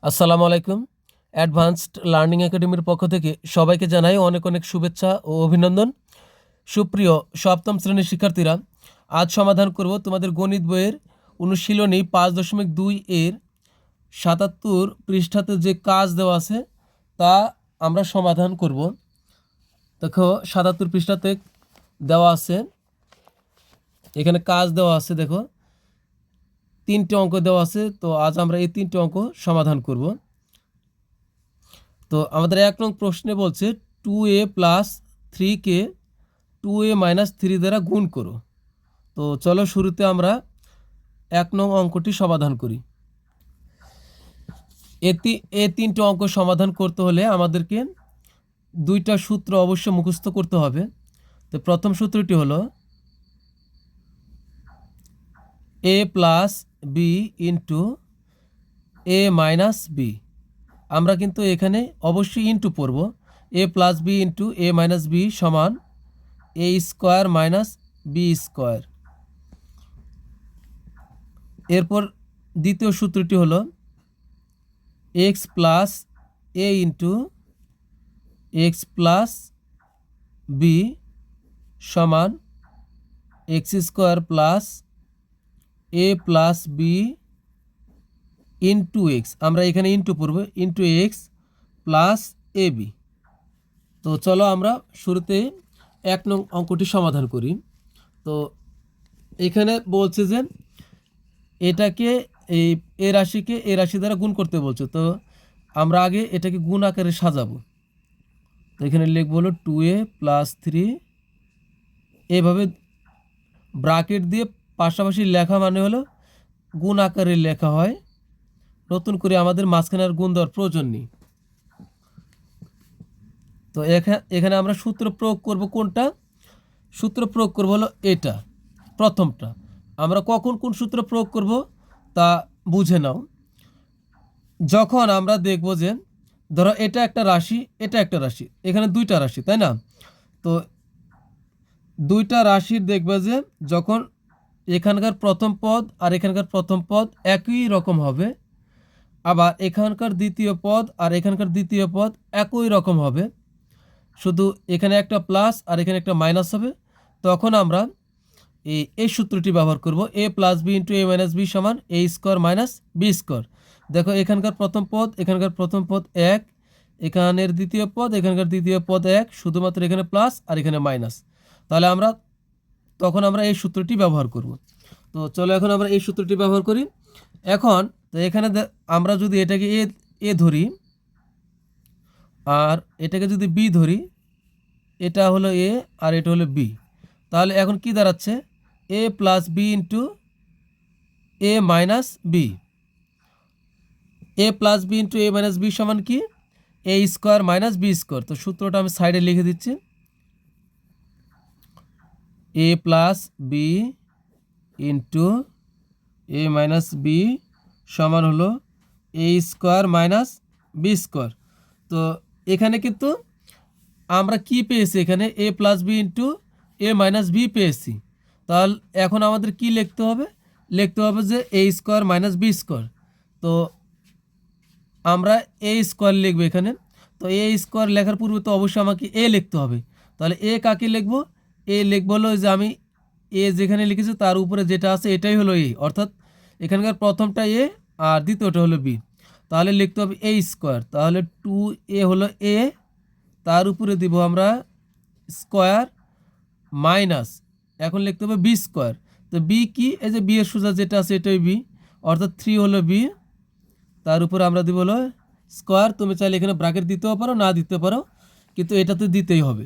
আসসালামু আলাইকুম। Advanced learning একাডেমির পক্ষ থেকে সবাইকে জানাই অনেক অনেক শুভেচ্ছা ও অভিনন্দন। সুপ্রিয় সপ্তম শ্রেণীর শিক্ষার্থীরা, আজ সমাধান করব তোমাদের গণিত বইয়ের অনুশীলনী 5.2 এর 77 পৃষ্ঠাতে যে কাজ দেওয়া আছে তা আমরা সমাধান করব। দেখো 77 পৃষ্ঠাতে দেওয়া আছে, এখানে কাজ দেওয়া আছে। দেখো 3টে অঙ্ক দেওয়া আছে, তো আজ আমরা এই 3টে অঙ্ক সমাধান করব। তো আমাদের 1 নং প্রশ্নে বলছে 2a প্লাস 3কে 2a মাইনাস 3 দ্বারা গুণ করো। তো চলো শুরুতে আমরা 1 নং অঙ্কটি সমাধান করি। এই 3টে অঙ্ক সমাধান করতে হলে আমাদেরকে 2টা সূত্র অবশ্য মুখস্থ করতে হবে। তো প্রথম সূত্রটি হলো a plus B into A minus B. আমরা কিন্তু এখানে অবশ্যই ইন্টু পড়ব। A plus B into A minus B সমান A square minus B square. এরপর দ্বিতীয় সূত্রটি হলো এক্স প্লাস এ ইন্টু এক্স প্লাস বি সমান এক্স স্কোয়ার প্লাস এ প্লাস বি ইন্টু এক্স। আমরা এখানে ইন্টু পড়ব, into x plus A B. তো চলো আমরা শুরুতে 1 নং অঙ্কটি সমাধান করি। তো এখানে বলছে যে এটাকে এ রাশিকে এ রাশি দ্বারা গুণ করতে বলছে। তো আমরা আগে এটাকে গুণ আকারে সাজাবো। তো এখানে লিখব হলো 2a প্লাস 3, এভাবে ব্র্যাকেট দিয়ে পাশাপাশি লেখা মানে হলো গুণ আকারে লেখা হয়। নতুন করে আমাদের মাঝখানে আর গুণ দেওয়ার প্রয়োজন নেই। তো এখানে আমরা সূত্র প্রয়োগ করব। কোনটা সূত্র প্রয়োগ করব হলো এটা, প্রথমটা। আমরা কখন কোন সূত্র প্রয়োগ করব তা বুঝে নাও। যখন আমরা দেখব যে ধরো এটা একটা রাশি, এটা একটা রাশি, এখানে 2টা রাশি, তাই না? তো 2টা রাশির দেখবে যে যখন এখানকার প্রথম পদ আর এখানকার প্রথম পদ একই রকম হবে, আবার এখানকার দ্বিতীয় পদ আর এখানকার দ্বিতীয় পদ একই রকম হবে, শুধু এখানে একটা প্লাস আর এখানে একটা মাইনাস হবে, তখন আমরা এই সূত্রটি ব্যবহার করব। এ plus B into A minus B সমান A square minus B square. দেখো এখানকার প্রথম পদ এখানকার প্রথম পদ এক, এখানের দ্বিতীয় পদ এখানকার দ্বিতীয় পদ এক, শুধুমাত্র এখানে প্লাস আর এখানে মাইনাস। তাহলে তখন আমরা এই সূত্রটি ব্যবহার করব। তো চলো এখন আমরা এই সূত্রটি ব্যবহার করি। এখন তো এখানে আমরা যদি এটাকে এ ধরি আর এটাকে যদি বি ধরি, এটা হলো এ আর এটা হলো বি, তাহলে এখন কি দাঁড়াচ্ছে? এ plus B into A minus B. A plus B into A minus B সমান কি? এ স্কোয়ার মাইনাস বি স্কোয়ার। তো সূত্রটা আমি সাইডে লিখে দিচ্ছি। এ plus B into A minus B সমান হলো এ স্কোয়ার মাইনাস বি স্কোয়ার। তো এখানে কিন্তু আমরা কি পেয়েছি? এখানে এ plus B into A minus B পেয়েছি। তাহলে এখন আমাদের কি লিখতে হবে? লিখতে হবে যে এ স্কোয়ার মাইনাস বি স্কোয়ার। তো আমরা এ স্কোয়ার লিখবো এখানে। তো এ স্কোয়ার লেখার পূর্বে তো অবশ্যই আমাকে এ লিখতে হবে। তাহলে এ কাকে লিখবো? এ লিখবো হলো যে আমি এ যেখানে লিখেছি তার উপরে যেটা আছে এটাই হলো এ, অর্থাৎ এখানকার প্রথমটা এ আর দ্বিতীয়টা হলো বি। তাহলে লিখতে হবে এ স্কোয়ার। তাহলে 2a হলো এ, তার উপরে দিব আমরা স্কোয়ার মাইনাস, এখন লিখতে হবে বি স্কোয়ার। তো বি কি? এই যে বি এর সোজা যেটা আছে এটাই বি, অর্থাৎ 3 হলো বি, তার উপরে আমরা দিব হলো স্কোয়ার। তুমি চাইলে এখানে ব্র্যাকেট দিতেও পারো, না দিতে পারো, কিন্তু এটা তো দিতেই হবে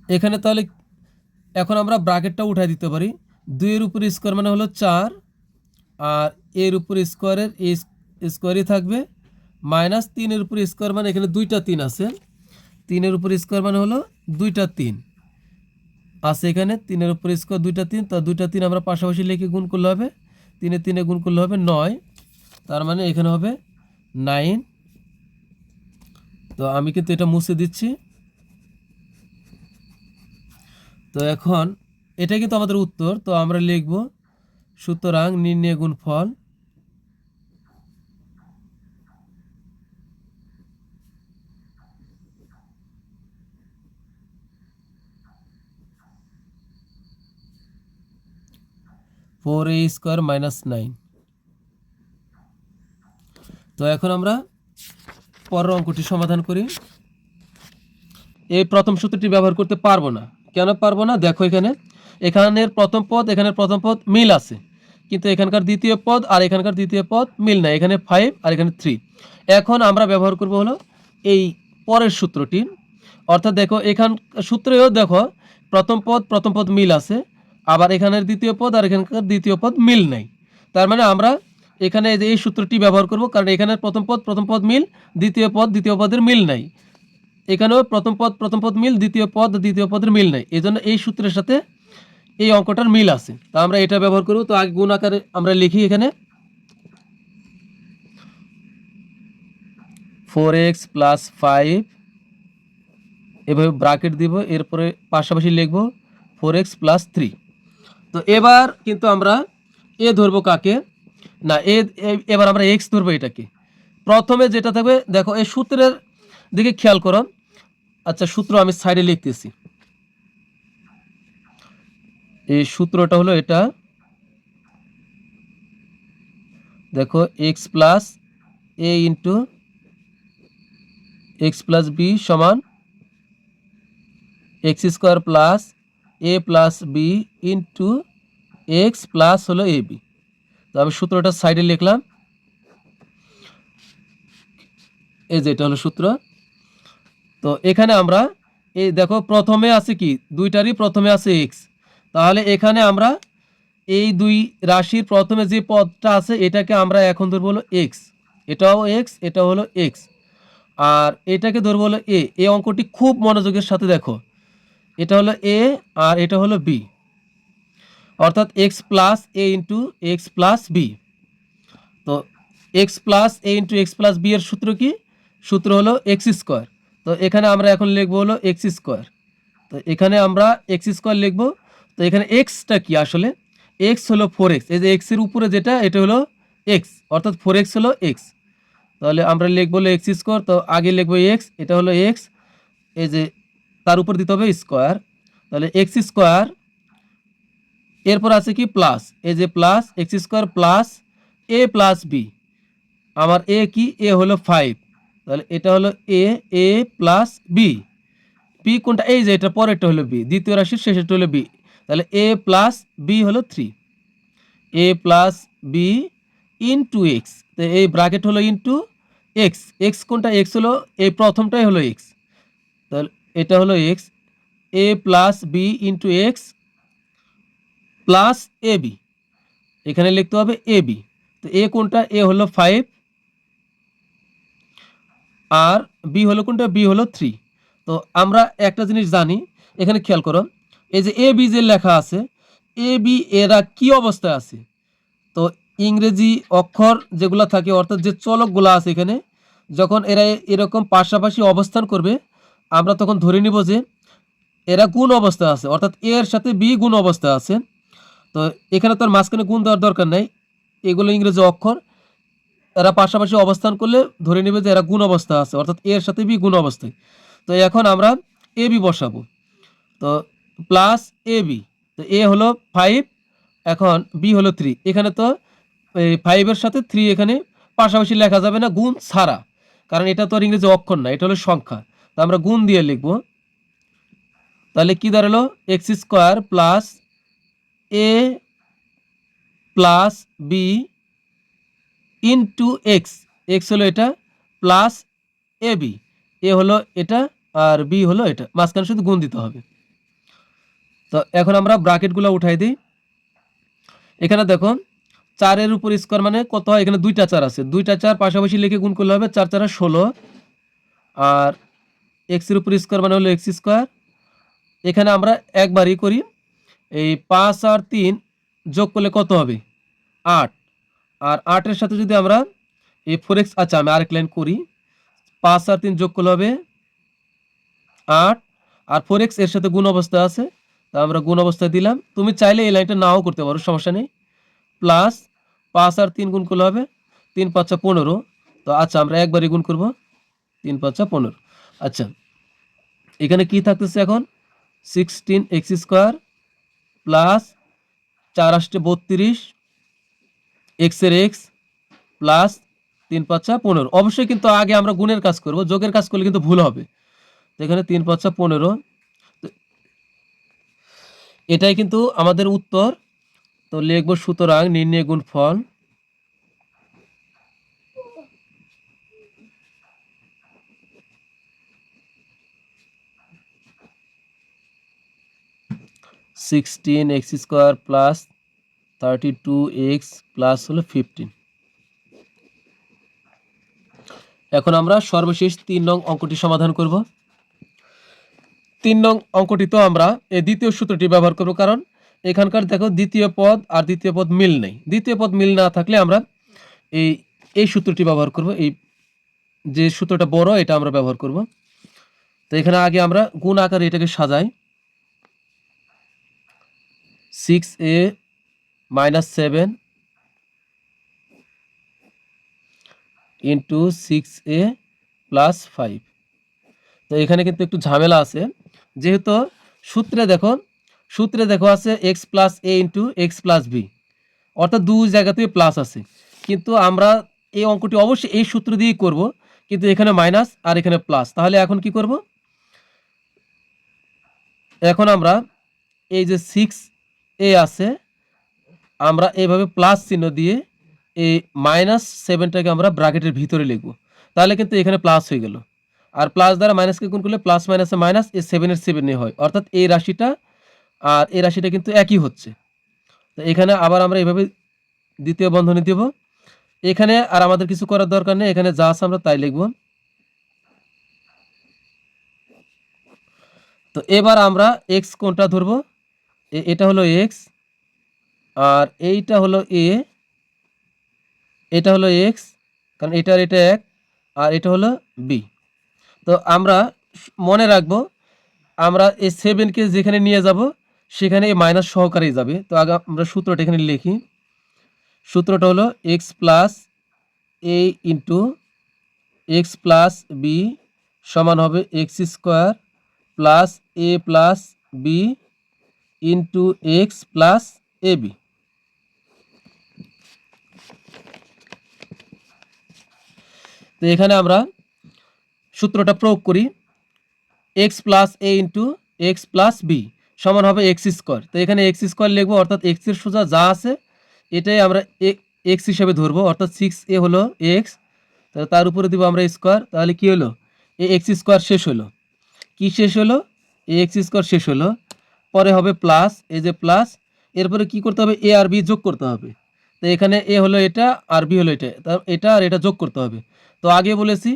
এখানে। তাহলে এখন আমরা ব্র্যাকেটটা উঠাই দিতে পারি। 2 এর উপরে স্কোয়ার মানে হলো 4, আর এর উপরে স্কোয়ারের এই স্কোয়ারই থাকবে, মাইনাস 3 এর উপরে স্কোয়ার মানে এখানে 2টা 3 আছে, 3 এর উপরে স্কোয়ার মানে হলো 2টা 3 আছে এখানে, 3 এর উপরে স্কোয়ার 2টা 3। তো 2টা 3 আমরা পাশাপাশি লিখে গুণ করলে হবে, 3 এ 3 এ গুণ করলে হবে 9, তার মানে এখানে হবে 9। তো আমি কিন্তু এটা মুছে দিচ্ছি। তো এখন এটা কিন্তু আমাদের উত্তর। তো আমরা লিখব সুতরাং নির্ণয় গুণফল 4a² মাইনাস 9। তো এখন আমরা পরের অঙ্কটি সমাধান করি। এই প্রথম সূত্রটি ব্যবহার করতে পারবো না। কেন পারবো না? দেখো এখানের প্রথম পদ এখানের প্রথম পদ মিল আছে, কিন্তু এখানকার দ্বিতীয় পদ আর এখানকার দ্বিতীয় পদ মিল নাই। এখানে 5 আর এখানে 3। এখন আমরা ব্যবহার করব হলো এই পরের সূত্রটি। অর্থাৎ দেখো এখান সূত্রেও দেখো প্রথম পদ মিল আছে, আবার এখানের দ্বিতীয় পদ আর এখানকার দ্বিতীয় পদ মিল নাই। তার মানে আমরা এখানে এই সূত্রটি ব্যবহার করব, কারণ এখানের প্রথম পদ মিল, দ্বিতীয় পদের মিল নাই। এখানেও প্রথম পদ মিল, দ্বিতীয় পদের মিল নাই। এই জন্য এই সূত্রের সাথে এই অঙ্কটার মিল আছে, তা আমরা এটা ব্যবহার করব। তো আগে গুণ আকারে আমরা লিখি এখানে 4x প্লাস 5, এভাবে ব্র্যাকেট দিব, এরপরে পাশাপাশি লিখব 4x প্লাস 3। তো এবার কিন্তু আমরা এ ধরবো কাকে না, এবার আমরা এক্স ধরবো। এটাকে প্রথমে যেটা থাকবে দেখো এই সূত্রের দিকে খেয়াল করো। আচ্ছা, সূত্র আমি সাইডে লিখতেছি। এই সূত্রটা হলো এটা, দেখো এক্স প্লাস এ ইন্টু এক্স প্লাস বি সমান x² প্লাস এ plus B into x plus হলো এ বি। তো আমি সূত্রটা সাইডে লিখলাম, এই যে এটা হলো সূত্র। তো এখানে আমরা এই দেখো প্রথমে আছে কি, দুইটারই প্রথমে আছে এক্স, তাহলে এখানে আমরা এই দুই রাশির প্রথমে যে পদটা আছে এটাকে আমরা এখন ধরবো হলো এক্স, এটাও এক্স, এটা হলো এক্স, আর এটাকে ধরবো হলো এ। এই অঙ্কটি খুব মনোযোগের সাথে দেখো, এটা হলো এ আর এটা হলো বি, অর্থাৎ এক্স প্লাস এ ইন্টু এক্স প্লাস বি। তো এক্স প্লাস এ ইন্টু এক্স প্লাস বি এর সূত্র কি? সূত্র হলো x²। তো এখানে আমরা এখন লিখবো হলো x²। তো এখানে আমরা x² লিখবো। তো এখানে এক্সটা কি, আসলে এক্স হলো 4x, এই যে এক্সের উপরে যেটা এটা হলো এক্স, অর্থাৎ 4x হলো এক্স। তাহলে আমরা লিখবো হলো x²। তো আগে লিখবো এক্স, এটা হলো এক্স, এই যে তার উপর দিতে হবে স্কোয়ার, তাহলে x²। এরপর আছে কি প্লাস, এই যে প্লাস x² প্লাস এ প্লাস বি। আমার এ কি, এ হলো 5, তাহলে এটা হলো এ প্লাস বি। বি কোনটা, এই যে এটা পরেরটা হলো বি, দ্বিতীয় রাশির শেষেরটা হলো বি, তাহলে এ প্লাস বি হলো 3, a plus B into x. তো এই ব্র্যাকেট হলো ইন্টু এক্স, এক্স কোনটা, এক্স হলো এই প্রথমটাই হলো এক্স, তাহলে এটা হলো x, a plus B into x plus A b. এখানে লিখতে হবে এ বি। তো এ কোনটা, এ হলো 5 আর বি হলো কোনটা, বি হলো 3। তো আমরা একটা জিনিস জানি, এখানে খেয়াল করো, এই যে এ বি যে লেখা আছে, এ বি এরা কি অবস্থায় আছে? তো ইংরেজি অক্ষর যেগুলো থাকে, অর্থাৎ যে চলকগুলো আছে এখানে, যখন এরা এরকম পাশাপাশি অবস্থান করবে আমরা তখন ধরে নিব যে এরা গুণ অবস্থায় আছে, অর্থাৎ এ এর সাথে বি গুণ অবস্থায় আছে। তো এখানে তো আর মাঝখানে গুণ দেওয়ার দরকার নাই, এগুলো ইংরেজি অক্ষর, এরা পাশাপাশি অবস্থান করলে ধরে নেবে যে এরা গুণ অবস্থা আছে, অর্থাৎ এর সাথে বি গুণ অবস্থায়। তো এখন আমরা এ বি বসাবো, তো প্লাস এ বি। তো এ হলো 5, এখন বি হলো 3। এখানে তো এই 5-এর সাথে 3 এখানে পাশাপাশি লেখা যাবে না গুণ ছাড়া, কারণ এটা তো আর ইংরেজি অক্ষর না, এটা হলো সংখ্যা। তো আমরা গুণ দিয়ে লিখবো, তাহলে কি দাঁড়ালো, x² প্লাস এ plus B into x, x হলো এটা প্লাস এ বি, এ হলো এটা আর বি হলো এটা, মাঝখানে শুধু গুণ দিতে হবে। তো এখন আমরা ব্র্যাকেটগুলো উঠাই দিই। এখানে দেখো 4-এর উপর স্কোয়ার মানে কত হয়, এখানে দুইটা 4 আছে, দুইটা 4 পাশাপাশি লিখে গুণ করলে হবে 4 4 16, আর এক্সের উপর স্কোয়ার মানে হলো x²। এখানে আমরা একবারই করি, এই 5 আর 3 যোগ করলে কত হবে 8, আর 8-এর সাথে যদি আমরা এই 4x, আচ্ছা আমি আরেক লাইন করি, 5 আর 3 যোগ করলে হবে 8, আর 4x এর সাথে গুণ অবস্থা আছে, তা আমরা গুণ অবস্থায় দিলাম। তুমি চাইলে এই লাইনটা নাও করতে পারো, সমস্যা নেই। প্লাস 5 আর 3 গুণ করলে হবে 3 5 15। তো আচ্ছা আমরা একবারই গুণ করব, 3 5 15। আচ্ছা এখানে কি থাকতেছে এখন, 16x² প্লাস 4 8 32 এক্স এর এক্স প্লাস 3 5 15। অবশ্যই কিন্তু আগে আমরা গুণের কাজ করব, যোগের কাজ করলে কিন্তু ভুল হবে। তো এখানে 3 5 15, এটাই কিন্তু আমাদের উত্তর। তো লিখব সুতরাং নির্ণয় গুণফল sixteen x square plus 32x plus হলো 15। এখন আমরা সর্বশেষ 3 নং অঙ্কটি সমাধান করব। 3 নং অঙ্কটি তো আমরা এই দ্বিতীয় সূত্রটি ব্যবহার করব, কারণ এখানকার দেখো দ্বিতীয় পদ আর দ্বিতীয় পদ মিল নেই। দ্বিতীয় পদ মিল না থাকলে আমরা এই সূত্রটি ব্যবহার করব, এই যে সূত্রটা বড় এটা আমরা ব্যবহার করব। তো এখানে আগে আমরা গুণ আকারে এটাকে সাজাই। 6a minus 7 into 6a plus 5। তো এখানে কিন্তু একটু ঝামেলা আছে, যেহেতু সূত্রে দেখো আছে এক্স প্লাস এ ইন্টু এক্স প্লাস বি, অর্থাৎ দুই জায়গাতেই প্লাস আছে। কিন্তু আমরা এই অঙ্কটি অবশ্যই এই সূত্র দিয়েই করব, কিন্তু এখানে মাইনাস আর এখানে প্লাস। তাহলে এখন কি করব? এখন আমরা এই যে 6a আছে, আমরা এইভাবে প্লাস চিহ্ন দিয়ে এই -7টাকে আমরা ব্র্যাকেটের ভিতরে লিখব। তাহলে কিন্তু এখানে প্লাস হয়ে গেল, আর প্লাস দ্বারা মাইনাসকে গুণ করলে প্লাস মাইনাসে মাইনাস, এই 7 এর 7 হয়, অর্থাৎ এই রাশিটা আর এই রাশিটা কিন্তু একই হচ্ছে। তো এখানে আবার আমরা এইভাবে দ্বিতীয় বন্ধনী দেব। এখানে আর আমাদের কিছু করার দরকার নেই, এখানে যা আছে আমরা তাই লিখব। তো এবার আমরা এক্স কোনটা ধরব? এটা হলো এক্স, আর এইটা হলো এ, এটা হলো এক্স, কারণ এটার এটা এক, আর এটা হলো বি। তো আমরা মনে রাখবো, আমরা এই 7কে যেখানে নিয়ে যাব সেখানে এই মাইনাস সহকারেই যাবে। তো আগে আমরা সূত্রটা এখানে লিখি। সূত্রটা হলো এক্স প্লাস এ ইন্টু এক্স প্লাস বি সমান হবে x square plus A plus B into x plus A B. তো এখানে আমরা সূত্রটা প্রয়োগ করি, এক্স প্লাস এ ইন্টু এক্স প্লাস বি সমান হবে এক্স স্কোয়ার। তো এখানে এক্স স্কোয়ার লিখবো, অর্থাৎ এক্সের সোজা যা আছে এটাই আমরা এক্স হিসাবে ধরবো, অর্থাৎ 6a হলো এক্স, তার উপরে দিব আমরা স্কোয়ার। তাহলে কি হলো? এ এক্স স্কোয়ার শেষ হলো। কি শেষ হলো? এ এক্স স্কোয়ার শেষ হলো। পরে হবে প্লাস, এই যে প্লাস, এরপরে কি করতে হবে? এ আর বি যোগ করতে হবে। তো এখানে এ হলো এটা আর বি হলো এটা, এটা আর এটা যোগ করতে হবে। তো আগে বলেছি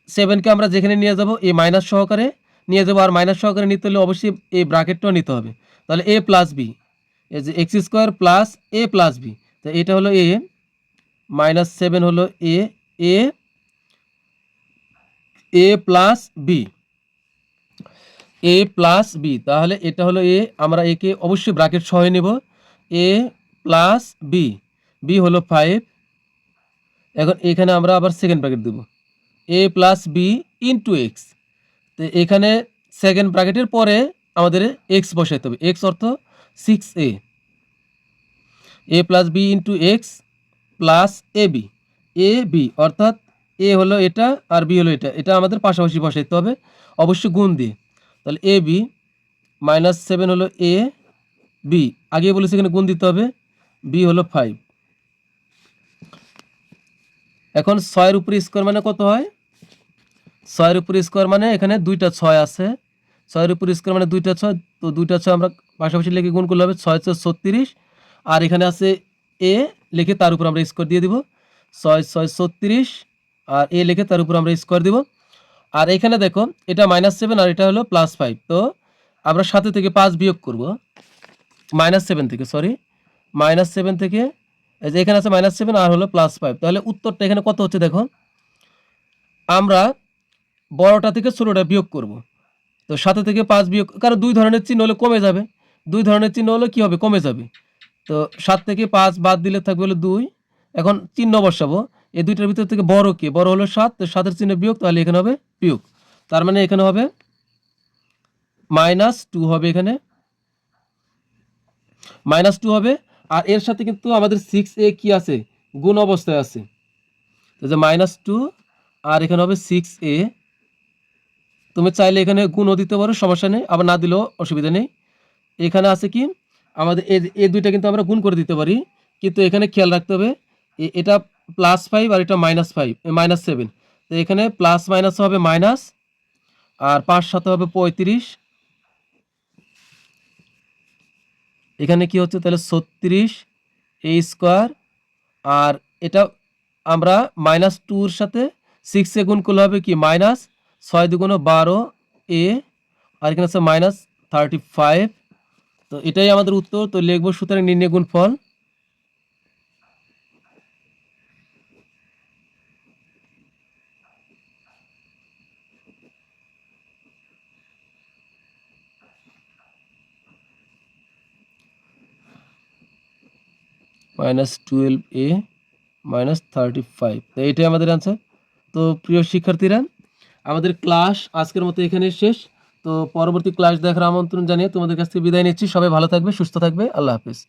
7কে আমরা যেখানে নিয়ে যাব এই মাইনাস সহকারে নিয়ে যাবো, আর মাইনাস সহকারে নিতে হলে অবশ্যই এই ব্র্যাকেটটাও নিতে হবে। তাহলে এ প্লাস বি, এই যে এক্স স্কোয়ার প্লাস এ প্লাস বি, তো এটা হলো এ, -7 হলো এ, এ প্লাস বি, এ প্লাস বি। তাহলে এটা হলো এ, আমরা একে অবশ্যই ব্র্যাকেট সহ নেব, এ প্লাস বি, বি হলো 5। এখন এখানে আমরা আবার সেকেন্ড ব্র্যাকেট দেব, এ প্লাস বি ইন্টু এক্স। তো এখানে সেকেন্ড ব্র্যাকেটের পরে আমাদের এক্স বসাইতে হবে, এক্স অর্থ 6a, a plus B into x plus A b, অর্থাৎ এ হলো এটা আর বি হলো এটা, এটা আমাদের পাশাপাশি বসাইতে হবে অবশ্যই গুণ দিয়ে। তাহলে এ বি -7 হলো এ বি, আগে বলেছি এখানে গুণ দিতে হবে, বি হলো 5। এখন 6-এর উপরে স্কোয়ার মানে কত হয়? 6-এর উপরে স্কোয়ার মানে এখানে 2টা 6 আছে, 6-এর উপরে স্কোয়ার মানে 2টা 6, তো 2টা 6 আমরা পাশাপাশি লিখে গুণ করলে হবে 6 6 36, আর এখানে আছে এ লিখে তার উপর আমরা স্কোয়ার দিয়ে দিব, 6 6 36, আর এ লিখে তার উপর আমরা স্কোয়ার দিব। আর এখানে দেখো এটা -7 আর এটা হলো +5, তো আমরা 7 থেকে 5 বিয়োগ করব, -7 থেকে, সরি -7 থেকে, এই যে এখানে আছে -7 আর হলো +5। তাহলে উত্তরটা এখানে কত হচ্ছে দেখো, আমরা বড়টা থেকে ছোটটা বিয়োগ করব। তো 7 থেকে 5 বিয়োগ, কারণ 2 ধরনের চিহ্ন হলে কমে যাবে, 2 ধরনের চিহ্ন হলে কি হবে? কমে যাবে। তো 7 থেকে 5 বাদ দিলে থাকবে হলো 2। এখন চিহ্ন বসাবো, এই দুইটার ভিতর থেকে বড় কে? বড় হলো 7, তো 7-এর চিহ্ন বিয়োগ, তাহলে এখানে হবে বিয়োগ, তার মানে এখানে হবে -2 হবে, এখানে -2 হবে। আর এর সাথে কিন্তু আমাদের 6a কি আছে, গুণ অবস্থায় আছে। তো যে -2 আর এখানে হবে 6a। তুমি চাইলে এখানে গুণও দিতে পারো, সমস্যা নেই, আবার না দিলেও অসুবিধা নেই। এখানে আছে কি আমাদের এই দুইটা কিন্তু আমরা গুণ করে দিতে পারি, কিন্তু এখানে খেয়াল রাখতে হবে এটা +5 আর এটা -5 -7। তো এখানে প্লাস মাইনাস হবে মাইনাস, আর 5 সাথে হবে 35। এখানে কি হচ্ছে তাহলে 36 a স্কোয়ার, আর এটা আমরা -2 এর সাথে 6 এ গুণ করলে হবে কি -6 দুগুণ 12 a, আর এখানে আছে -35। তো এটাই আমাদের উত্তর। তো লিখবো সুতরাং নির্ণয় গুণফল -12a -35। তো এটাই আমাদের অ্যান্সার। তো প্রিয় শিক্ষার্থীরা, আমাদের ক্লাস আজকের মতো এখানে শেষ। তো পরবর্তী ক্লাস দেখার আমন্ত্রণ জানিয়ে তোমাদের কাছ থেকে বিদায় নিচ্ছি। সবাই ভালো থাকবে, সুস্থ থাকবে। আল্লাহ হাফিজ।